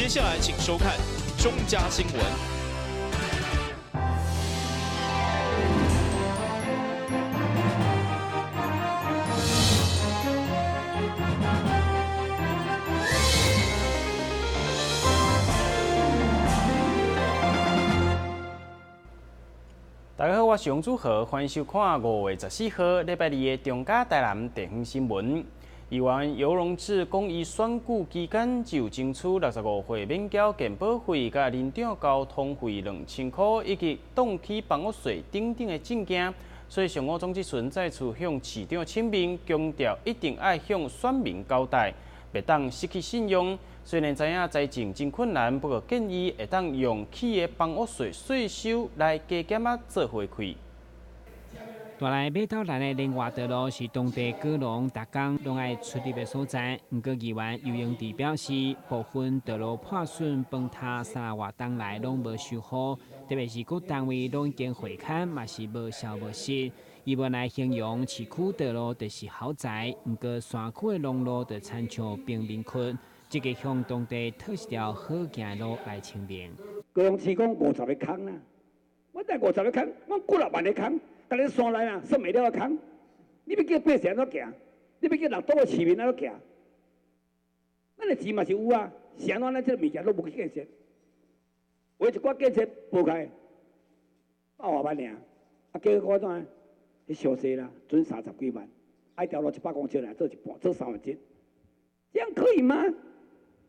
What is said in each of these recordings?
接下来请收看中嘉新闻。大家好，我是杨祖和，欢迎收看5月14号礼拜二的中嘉台南地方新闻。议员游荣志讲，伊选举期间就争取65岁免缴健保费、甲年长交通费2000块，以及动起房屋税等等的证件。所以上午总执询再次向市长请命，强调一定要向选民交代，别当失去信用。虽然知影财政真困难，不过建议会当用企业房屋税税收来加减做回馈。大内马岛内的另外道路是当地果农逐工拢爱出入的所在。不过议员游泳池表示，部分道路破损，崩塌3活冬来拢无修好，特别是各单位拢已经回勘，嘛是无消无息。伊原来形容市区道路就是豪宅，不过山区的农路就亲像贫民窟，这个向当地讨一条好行的路来清明。高雄市讲50个坑啦，我带50个坑，我几60万个坑。但你山内啊，算袂了个坑，你要叫百姓怎行？你要叫6都市民怎行？咱的钱嘛是有啊，谁咱这个物件都无去建设，为一寡建设铺开，100多万尔，啊，结果怎样？迄小势啦，准30几万，一条路100公尺来做一半，做3分之，这样可以吗？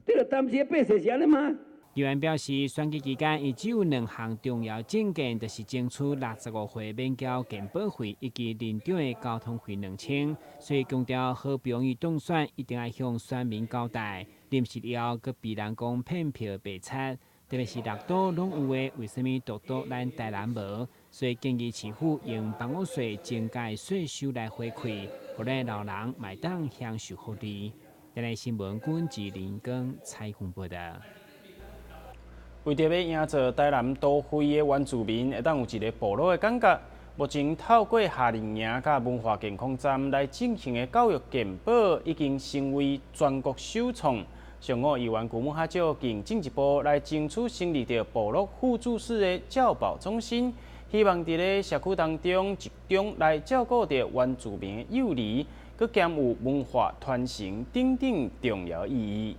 对了，担心百姓是安尼吗？议员表示，选举期间伊只有2项重要证件，就是争取65岁免缴健保费以及年长的交通费2000，所以强调好不容易当选，一定要向选民交代，临时了搁被人讲骗票白贼，特别是6都拢有的，为什么独独咱台南无？所以建议市府用房屋税增加税收来回馈，互咱老人买当享受福利。今日新闻管制林根采访报道。为着要营造台南都会的原住民会当有一个部落的感觉，目前透过夏令营甲文化健康站来进行的教育健保，已经成为全国首创。上午，议员古木哈少更进一步来争取成立着部落互助式的教保中心，希望伫咧社区当中集中来照顾着原住民的幼儿，佮兼有文化传承等等重要意义。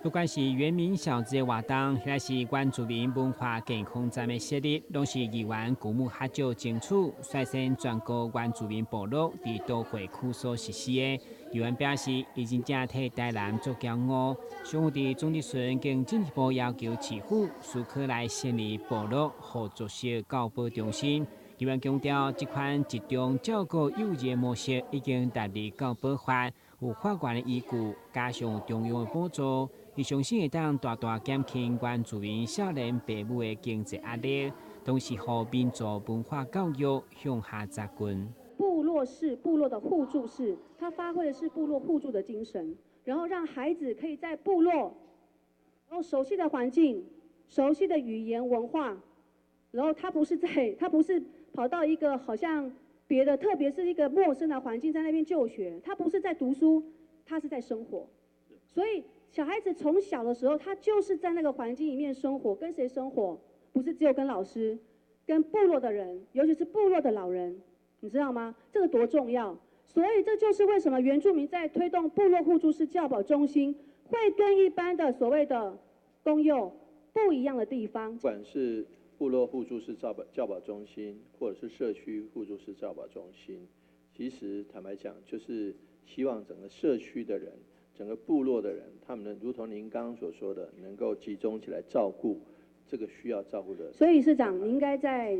不管是原民小子的活动，还是原住民文化健康站的设立，拢是议员古木哈少争取率先全国原住民部落伫都会区所实施的。议员表示，已经正替台南做骄傲。上午伫总执询更进一步要求市府需可来成立部落互助式教保中心。议员强调，这款集中照顾幼儿的模式已经达入教保法，有法院的依据，加上中央的补助。伊相信会当大大减轻原住民少年父母的经济压力，同时互民族文化教育向下扎根。部落式部落的互助式，它发挥的是部落互助的精神，然后让孩子可以在部落，然后熟悉的环境、熟悉的语言文化，然后他不是跑到一个好像别的，特别是一个陌生的环境在那边就学，他不是在读书，他是在生活，所以。小孩子从小的时候，他就是在那个环境里面生活，跟谁生活？不是只有跟老师，跟部落的人，尤其是部落的老人，你知道吗？这个多重要！所以这就是为什么原住民在推动部落互助式教保中心，会跟一般的所谓的公幼不一样的地方。不管是部落互助式教保中心，或者是社区互助式教保中心，其实坦白讲，就是希望整个社区的人。整个部落的人，他们能如同您刚刚所说的，能够集中起来照顾这个需要照顾的。所以市长，你应该在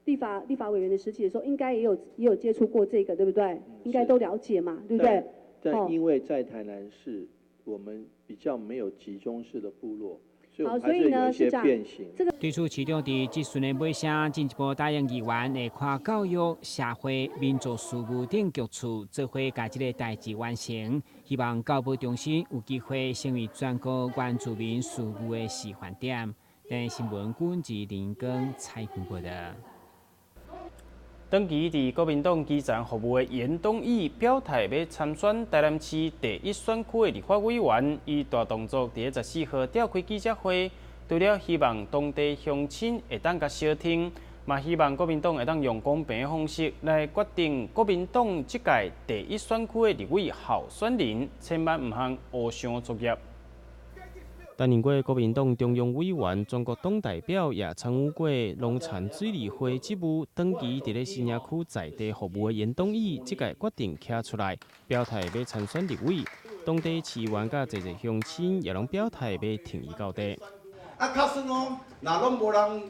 立法委员的时期的时候，应该也有接触过这个，对不对？应该都了解嘛，对不对？但因为在台南市，我们比较没有集中式的部落。所以呢，市长，对此，市长伫质询的尾声，进一步答应议员会跨教育、社会、民族事务等局处做伙，把这个代志完成。希望教保中心有机会成为全国原住民事务的示范点。等新闻管制林根采访报道。长期伫国民党基层服务的严东义表态要参选台南市第1选区的立法委员，伊大动作伫14号召开记者会，除了希望当地乡亲会当甲相听，嘛希望国民党会当用公平的方式来决定国民党即届第1选区的立委候选人，千万毋通乌相作业。担任过国民党中央委员、全国党代表，也参与过农产水利会职务。长期伫咧新营区在地服务的严东义，即届决定徛出来，表态要参选立委。当地市员甲侪乡亲也拢表态要挺伊到底。假使讲，若拢无人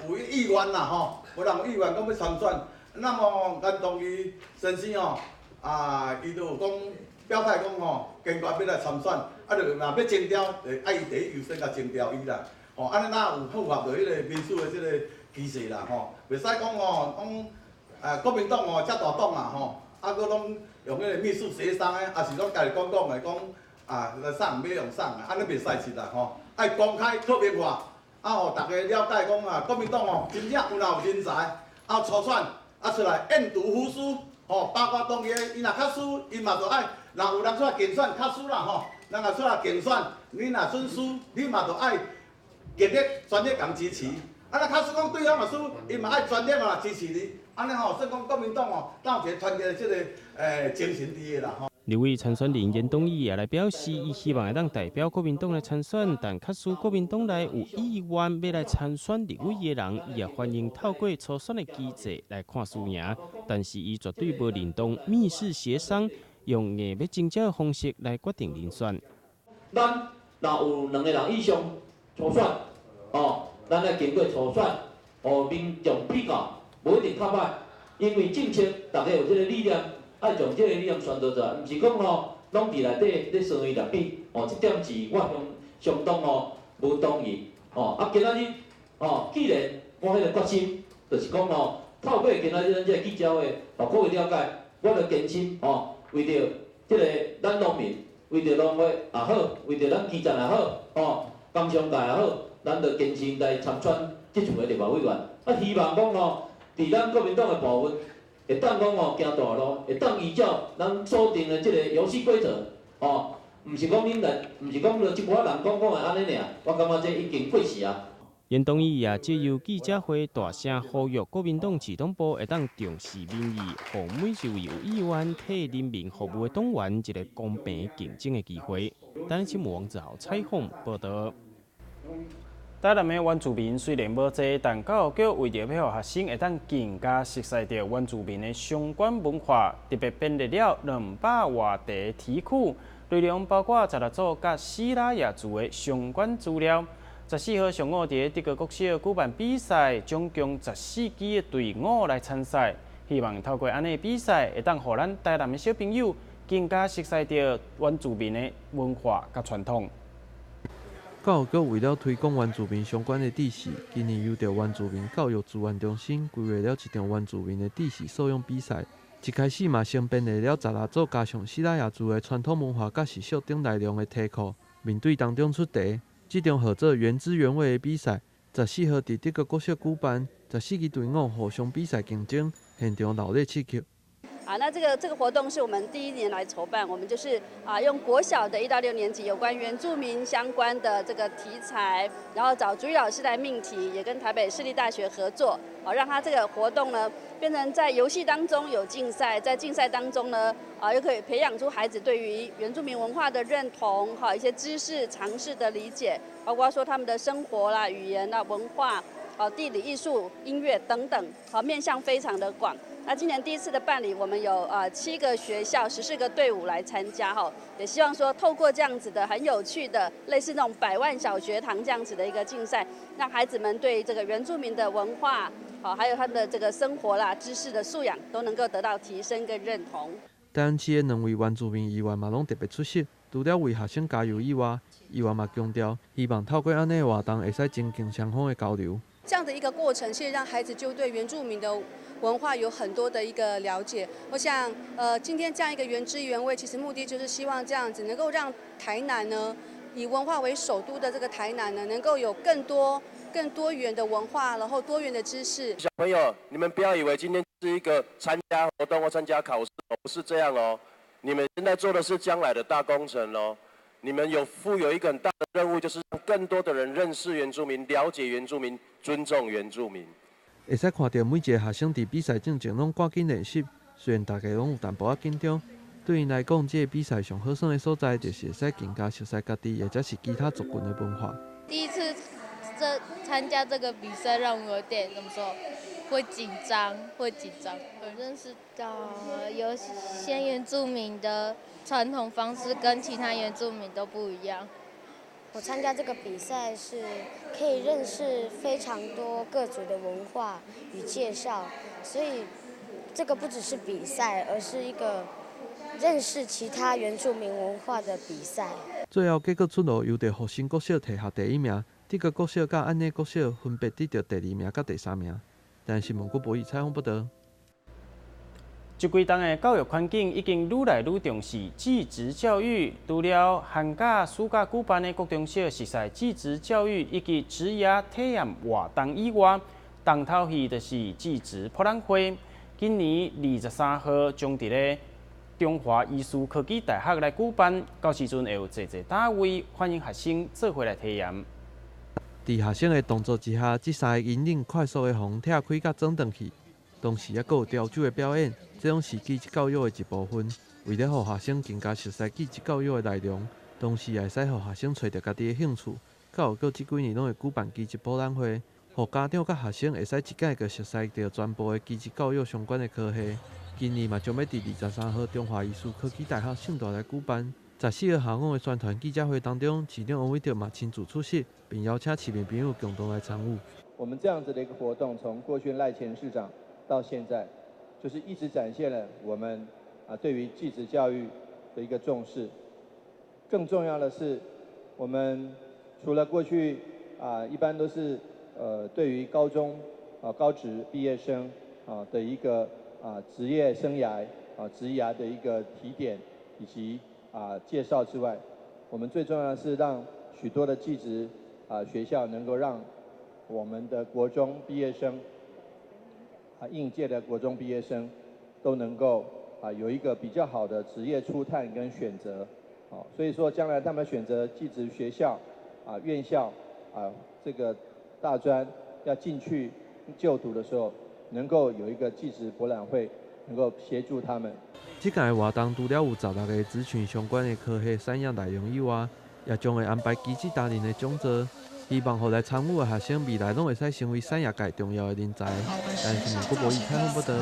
有意愿啦吼，无人有意愿讲要参选，那么严东义先生吼，伊就有讲表态讲吼，坚决要来参选。就若要征调，爱伊第一优先甲征调伊啦。吼，安尼哪有符合着迄个民主的即个机制啦？吼，袂使讲吼，讲国民党吼遮大党啊吼，佫拢用迄个秘书协商的，也是讲家己讲的讲送要用送的，安尼袂使是啦吼。爱公开透明化，互大家了解讲国民党吼真正有人才，初选出来愿赌服输，吼，包括当伊若较输，伊嘛着爱，若有人出来竞选较输啦吼。咱若出来竞选，你若选输，你嘛着爱极力全力共支持。那假使讲对方嘛输，伊嘛爱全力嘛支持你。安尼吼，算讲国民党吼，当有一个团结的即个精神伫个啦吼。立委参选人严东义也来表示，伊希望会当代表国民党来参选，但假使国民党内有意愿要来参选立委的人，伊也欢迎透过初选的机制来看输赢，但是伊绝对无认同密室协商。用硬要征召的方式来决定人选。咱若有2个人以上初选，咱来经过初选，互民众比较，无一定较歹。因为政策大家有这个理念，爱将这个理念宣导出来，毋是讲拢伫内底咧相伊来比，这点是我相当无同意。今仔日既然我迄个决心，就是讲透过今仔日咱这个记者会，互各位了解，我着坚持为着即个咱农民，为着农业也好，为着咱基层也好，工商界也好，咱着坚持来参选即阵的立法委员。希望讲伫咱国民党的部分，会当讲行大路，会当依照咱所定的即个游戏规则，毋是讲恁人，毋是讲一寡人讲的安尼尔，我感觉这已经过时啊。严东义也借由记者会大声呼吁国民党市党部会当重视民意，互每一位有意愿替人民服务的党员一个公平竞争的机会。台南新闻王志豪采访报道。台南的原住民虽然无多，但教育局为着要互学生会当更加熟悉到原住民的相关文化，特别编列了200多题题库，内容包括16组甲西拉雅族的相关资料。14号上午伫德国国小举办比赛，总共14支的队伍来参赛，希望透过安尼比赛，会当互咱台南的小朋友更加熟悉到原住民的文化甲传统。教育局为了推广原住民相关的知识，今年由着原住民教育资源中心规划了一场原住民的知识素养比赛。一开始嘛，先编列了16组加上西拉雅族的传统文化甲习俗等内容的题库，面对当中出题。这场号做原汁原味的比赛，14号伫德国国小举办，14支队伍互相比赛竞争，现场热烈刺激。那这个活动是我们第1年来筹办，我们就是用国小的1到6年级有关原住民相关的这个题材，然后找主语老师来命题，也跟台北市立大学合作，让他这个活动呢变成在游戏当中有竞赛，在竞赛当中呢又可以培养出孩子对于原住民文化的认同，一些知识常识的理解，包括说他们的生活啦、语言啦、文化。地理、艺术、音乐等等，面向非常的广。那今年第1次的办理，我们有7个学校、14个队伍来参加，也希望说透过这样子的很有趣的，类似那种100万小学堂这样子的一个竞赛，让孩子们对这个原住民的文化，还有他的这个生活啦、知识的素养，都能够得到提升跟认同。台南市的2位原住民议员嘛，拢特别出色，除了为学生加油以外，议员嘛强调，希望透过安尼活动，会使增进双方的交流。这样的一个过程，其实让孩子就对原住民的文化有很多的一个了解。我想，今天这样一个原汁原味，其实目的就是希望这样子能够让台南呢，以文化为首都的这个台南呢，能够有更多更多元的文化，然后多元的知识。小朋友，你们不要以为今天是一个参加活动或参加考试，不是这样哦。你们现在做的是将来的大工程哦。你们负有一个很大的任务，就是让更多的人认识原住民、了解原住民、尊重原住民。会使看到每一个学生伫比赛进前拢赶紧练习，虽然大家拢有淡薄仔紧张，对因来讲，这个比赛上好耍的所在，就是会使更加熟悉家己，或者是其他族群的文化。第一次参加这个比赛，让我有点怎么说，会紧张。我认识到有些原住民的传统方式跟其他原住民都不一样。我参加这个比赛是可以认识非常多各族的文化与介绍，所以这个不只是比赛，而是一个认识其他原住民文化的比赛。最后结果出炉，由着复兴国小摕下第1名，德国国小甲安内国小分别得到第2名甲第3名。但新闻郭博义采访报道。一规档的教育环境已经愈来愈重视技职教育，除了寒假、暑假举办的国中小实赛技职教育以及职业体验活动以外，重头戏就是技职博览会。今年23号将伫咧中华艺术科技大学来举办，到时阵会有侪单位欢迎学生做伙来体验。伫学生的动作之下，这3个引领快速的互拆开甲装转去，同时还佫有雕酒的表演。这种是技职教育的一部分，为了让学生更加熟悉技职教育的内容，同时也会使让学生找到家己的兴趣。教育局这几年拢会举办技职博览会，让家长甲学生会使一届个熟悉到全部的技职教育相关的科系。今年嘛，将要伫23号中华艺术科技大学盛大来举办。14号下午的宣传记者会当中，市长王伟德嘛亲自出席，并邀请市民朋友共同来参与。我们这样子的一个活动，从过去赖前市长到现在，就是一直展现了我们对于技职教育的一个重视。更重要的是，我们除了过去一般都是对于高中高职毕业生的一个职业生涯职涯的一个提点以及介绍之外，我们最重要的是让许多的技职学校能够让我们的国中毕业生应届的国中毕业生都能够有一个比较好的职业初探跟选择。所以说将来他们选择技职学校院校这个大专要进去就读的时候，能够有一个技职博览会能够协助他们。这届活动除了有16个资讯相关的科系产业内容以外，也将会安排技职达人的讲座，希望让来参与的学生未来拢会使成为产业界重要的人才。但是郭博义采访报道。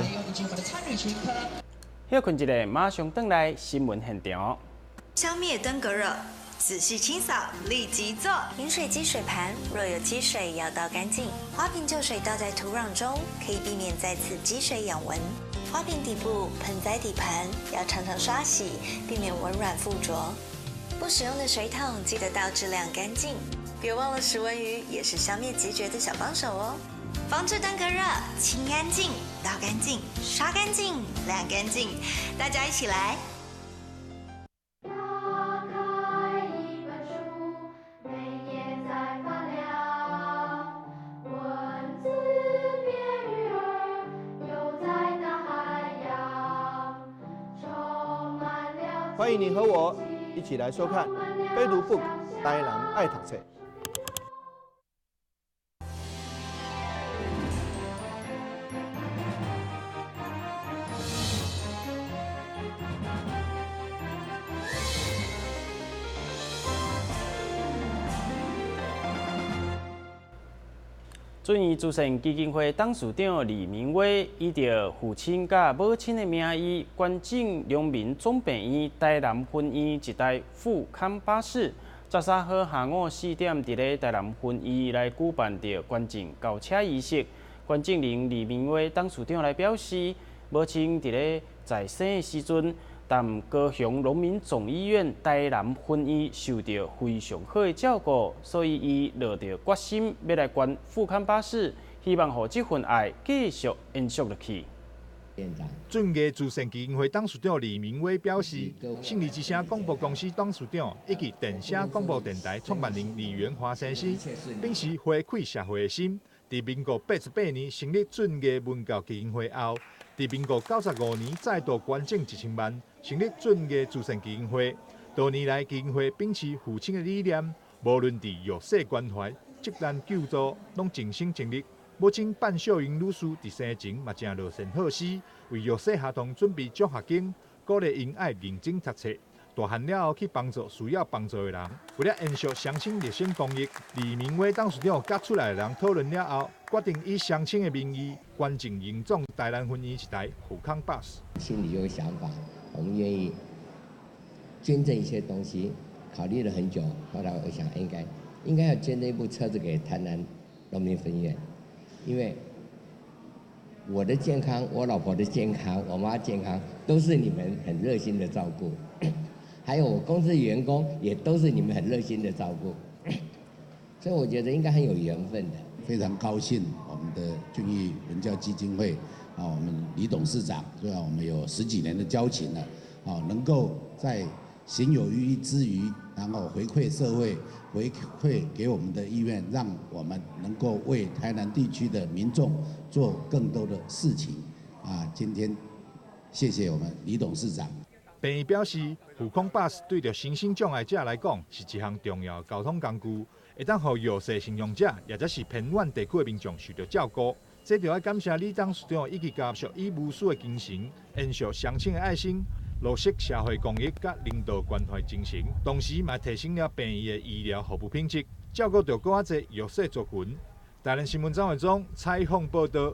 休困一下，马上回来新闻现场。消灭登革热，仔细清扫，立即做。饮水机水盘若有积水，要倒干净。花瓶旧水倒在土壤中，可以避免再次积水养蚊。花瓶底部、盆栽底盘要常常刷洗，避免蚊卵附着。不使用的水桶记得倒质量干净。别忘了食蚊鱼也是消灭孑孓的小帮手哦。防治登革热，清干净、倒干净、刷干净、晾干净，大家一起来。欢迎您和我一起来收看《飞读 book》台人爱读册。遵义慈善基金会董事长李明威以着父亲甲母亲的名义，捐赠良民总病院台南分院一台副康巴士。13号下午4点，伫咧台南分院来举办着捐赠交车仪式。捐赠人李明威董事长来表示，母亲伫咧在生的时阵，但高雄农民总医院台南分院受到非常好的照顾，所以伊落着决心要来捐富康巴士，希望让这份爱继续延续落去。俊艺慈善基金会董事长李明伟表示，胜利之声广播公司董事长以及电声广播电台创办人李元华先生，秉持回馈社会的心，在民国88年成立俊艺文教基金会后，在民国95年再度捐赠1000万，成立俊艺慈善基金会。多年来，基金会秉持父亲的理念，无论伫弱势关怀、急难救助，拢尽心尽力。母亲范秀英女士伫生前嘛正乐善好施，为弱势学童准备奖学金，鼓励因爱认真读册。大汉了后去帮助需要帮助的人。为了延续乡亲热心公益，李明伟董事长甲出来的人讨论了后，决定以乡亲的名义捐赠英总台南婚姻一台富康巴士。心里有个想法，我们愿意捐赠一些东西，考虑了很久，后来我想应该要捐这一部车子给台南农民分院。因为我的健康、我老婆的健康、我妈健康，都是你们很热心的照顾，还有我公司的员工也都是你们很热心的照顾，所以我觉得应该很有缘分的。非常高兴，我们的俊逸文教基金会我们李董事长，虽然我们有10几年的交情了，能够在行有余力之余，然后回馈社会。回馈给我们的意愿，让我们能够为台南地区的民众做更多的事情。今天谢谢我们李董事长。并伊表示，富康巴士对着身心障碍者来讲是一项重要交通工具，会当让弱势信用者，也则是偏远地区的民众受到照顾。这就要感谢李董事长以及家属以无私的精神，延续乡亲的爱心。落实社会公益甲领导关怀精神，同时嘛提升了病院的医疗服务品质，照顾到更多弱势族群。台南新闻张伟忠采访报道。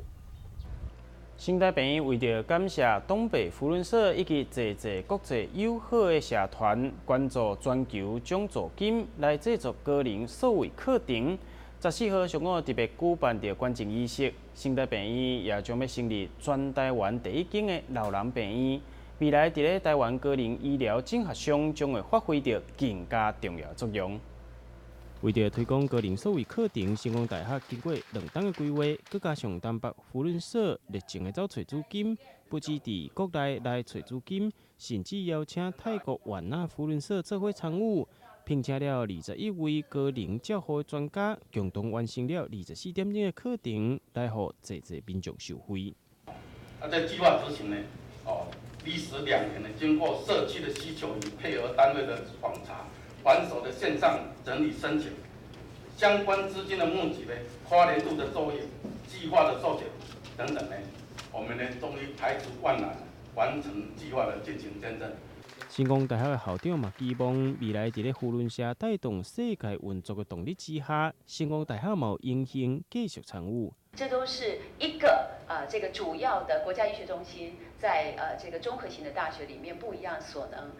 新台病院为着感谢东北扶轮社以及侪国际友好的社团捐助全球奖助金来制作高龄数位课程。14号上午特别举办着捐赠仪式，新台病院也将要成立全台湾第一间的老人病院。未来伫咧台湾高龄医疗整合上，将会发挥着更加重要作用。为着推广高龄数位课程，成功大学经过2档的规划，佮加上东北扶轮社热情的走找资金，不止伫国内来找资金，甚至邀请泰国越南扶轮社做伙参与，聘请了21位高龄照护专家，共同完成了24点钟的课程，来互侪民众受惠。在计划执行呢，历时2年呢，经过社区的需求与配合单位的访查，繁琐的线上整理申请，相关资金的募集呢，跨年度的作业、计划的授权等等呢，我们呢终于排除万难，完成计划的进行见证。成功大学的校长嘛，希望未来伫咧扶轮社带动世界运作的动力之下，成功大学有荣幸继续参与。这都是一个这个主要的国家医学中心在这个综合型的大学里面不一样所能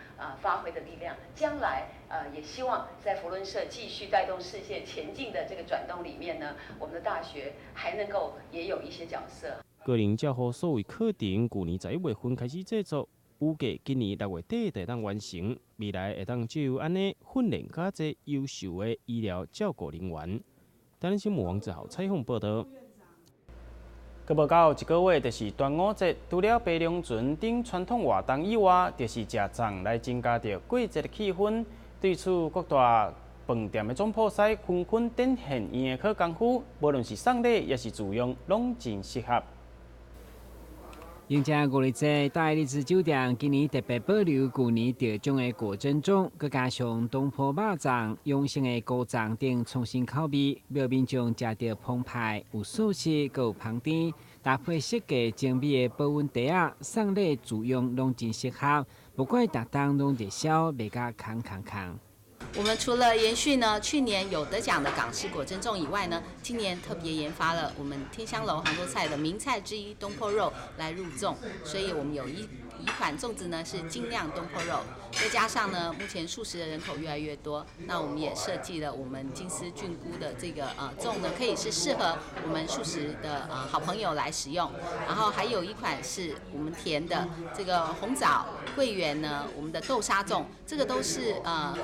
发挥的力量。将来也希望在扶轮社继续带动世界前进的这个转动里面呢，我们的大学还能够也有一些角色。高龄照护所谓课程，去年11月份开始制作，预计今年6月底才当完成。未来会当就安尼训练较侪优秀的医疗照顾人员。台南新闻王志豪采访报道。搁无到1个月，就是端午节。除了白龙船等传统活动以外，就是食粽来增加着过节的气氛。对此，各大饭店的总铺师纷纷展现因的好功夫，无论是送礼也是自用，拢真适合。迎接五日节，大日子酒店今年特别保留去年得奖的果珍粽，佮加上东坡肉粽、永兴的菇粽等创新口味，让民众食到澎湃、有素食，佮有香甜，搭配设计精美的保温袋啊，送礼自用拢真适合。不管逐档拢热销，卖甲空。我们除了延续呢去年有得奖的港式果珍粽以外呢，今年特别研发了我们天香楼杭州菜的名菜之一东坡肉来入粽，所以我们有一款粽子呢是精酿东坡肉，再加上呢目前素食的人口越来越多，那我们也设计了我们金丝菌菇的这个粽呢，可以是适合我们素食的好朋友来使用。然后还有一款是我们甜的这个红枣桂圆呢，我们的豆沙粽，这个都是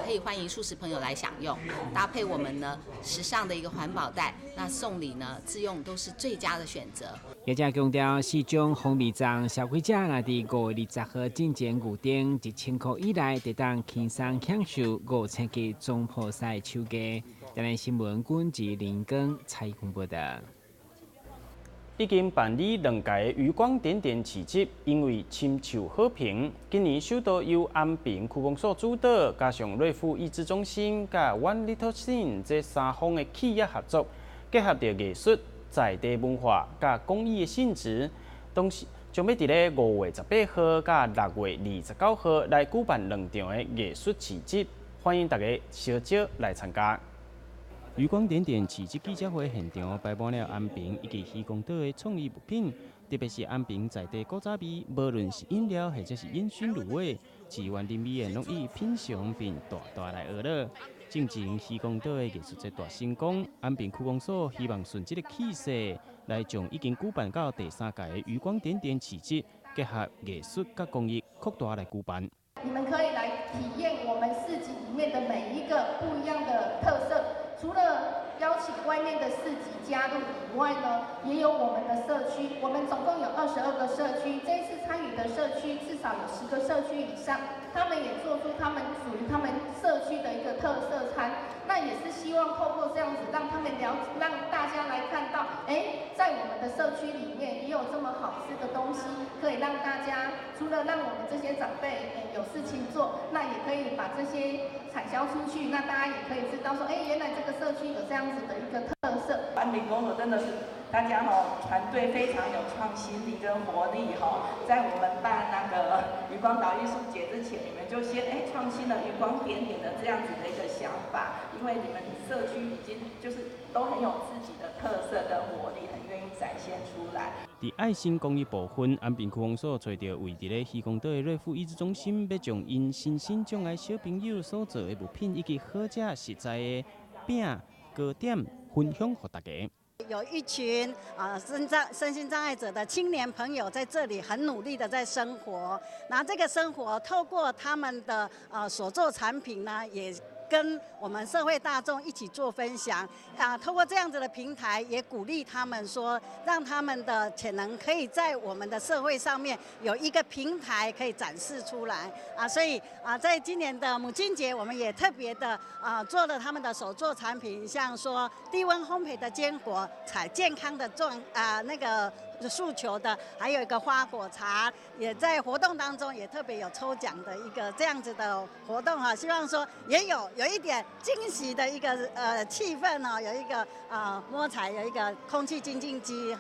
可以欢迎素食朋友来享用，搭配我们呢时尚的一个环保袋，那送礼呢自用都是最佳的选择。也正强调，四种风味粽消费者若伫5月20号进前预订1000块以内，得当轻松享受5000支总铺赛手价。台南新闻军及林根采访报道。已经办理2届渔光点点市集，因为深受好评。今年首度由安平区公所主导，加上瑞富益智中心甲 One Little Thing 这3方的企业合作，结合着艺术、在地文化甲公益的性质，同时将要伫咧5月18号甲6月29号来举办2场的艺术市集，欢迎大家小少来参加。渔光点点市集记者会现场摆满了安平以及渔光岛的创意物品，特别是安平在地古早味，无论是饮料或者是烟熏卤味，志愿人员拢以品尝并大来学乐。正前渔光岛的艺术节大成功，安平区公所希望顺这个气势，来将已经举办到第3届的渔光点点市集，结合艺术甲公益扩大来举办。你们可以来体验我们市集里面的每一个不一样的特色。除了邀请外面的市集加入以外呢，也有我们的社区，我们总共有22个社区，这一次参与的社区至少有10个社区以上，他们也做出他们属于他们社区的一个特色餐，那也是希望透过这样子让大家来看到，在我们的社区里面也有这么好吃的东西，可以让大家除了让我们这些长辈有事情做，那也可以把这些产销出去，那大家也可以知道说，原来这个社区有这样子的一个特色。安平公所真的是大家团队非常有创新力跟活力在我们办那个渔光岛艺术节之前，你们就先创新了渔光点点的这样子的一个想法，因为你们社区已经就是都很有自己的特色跟活力，很愿意展现出来。伫爱心公益部分，安平区公所找到为伫咧渔光岛的瑞富益智中心，要将因身心障碍小朋友所做的物品以及好食实在的饼、糕点分享给大家。有一群身心障碍者的青年朋友在这里很努力的在生活，然后这个生活透过他们的所做产品呢，也跟我们社会大众一起做分享透过这样子的平台，也鼓励他们说，让他们的潜能可以在我们的社会上面有一个平台可以展示出来所以在今年的母亲节，我们也特别的做了他们的手作产品，像说低温烘焙的坚果，采健康的那个诉求的，还有一个花果茶，也在活动当中也特别有抽奖的一个这样子的活动希望说也有一点惊喜的一个气氛有一个摸彩，有一个空气清净机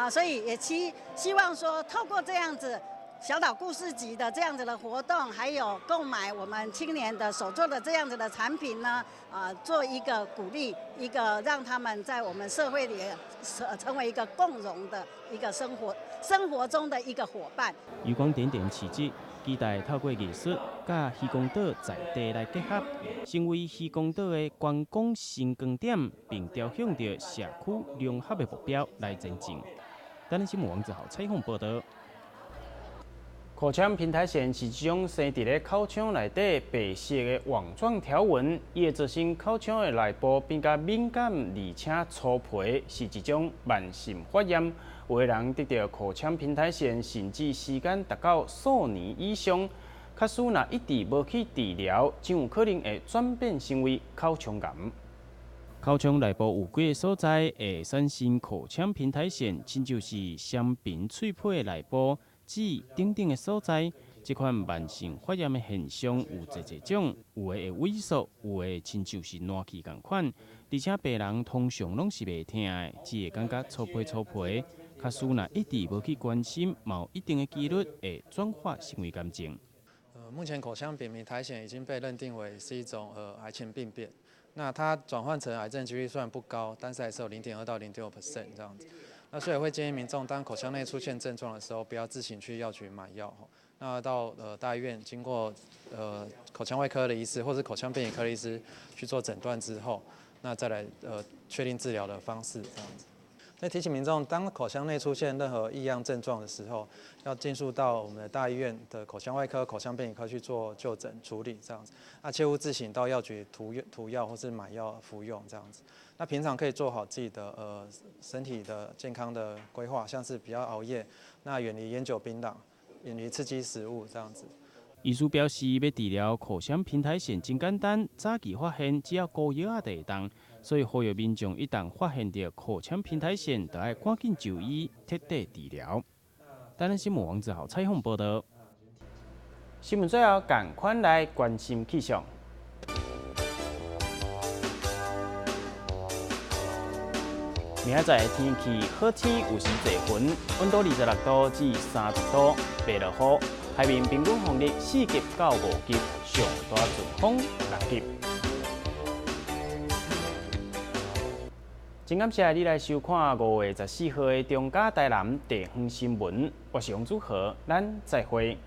所以也希望说透过这样子小岛故事集的这样子的活动，还有购买我们青年的手做的这样子的产品呢，做一个鼓励，一个让他们在我们社会里成为一个共荣的一个生活中的一个伙伴。渔光点点市集，期待透过艺术甲渔光岛在地来结合，成为渔光岛的观光新光点，并朝向着社区融合的目标来前进。台南新闻王志豪采访报道。口腔平台线是一种生伫咧口腔内底白色的网状条纹，伊会造成口腔的内部变甲敏感而且粗皮，是一种慢性发炎。有的人得到口腔平台线，甚至时间达到数年以上。假使若一直无去治疗，真有可能会转变成为口腔癌。口腔内部有几个所在会产生口腔平台线，亲就是双颦喙皮的内部。指等等的所在，这款慢性发炎的现象有侪种，有的会萎缩，有的亲像是烂气共款，而且病人通常拢是袂痛的，只会感觉粗皮。假使若一直无去关心，有一定的几率会转化成为癌症。目前口腔扁平苔藓已经被认定为是一种癌前病变，那它转换成癌症几率虽然不高，但是还是有0.2到0.5% 这样子。那所以会建议民众，当口腔内出现症状的时候，不要自行去药局买药，那到大医院经过口腔外科的医师或者口腔变异科的医师去做诊断之后，那再来确定治疗的方式这样子。所以提醒民众，当口腔内出现任何异样症状的时候，要尽速到我们的大医院的口腔外科、口腔变异科去做就诊处理，这样子。那切勿自行到药局涂药或是买药服用这样子。那平常可以做好自己的身体的健康的规划，像是不要熬夜，那远离烟酒槟榔，远离刺激食物这样子。医师表示，要治疗口腔平台腺真简单，早期发现只要膏药啊就会当，所以呼吁民众一旦发现到口腔平台腺，就要赶紧就医，彻底治疗。台南新闻王志豪采访报道。新闻最后，赶快来关心气象。明仔载天气好天有时多云，温度26度至30度，白落雨。海面平均风力4级到5级，上大阵风6级。真感谢你来收看5月14号的中嘉台南地方新闻，我是杨祖和，咱再会。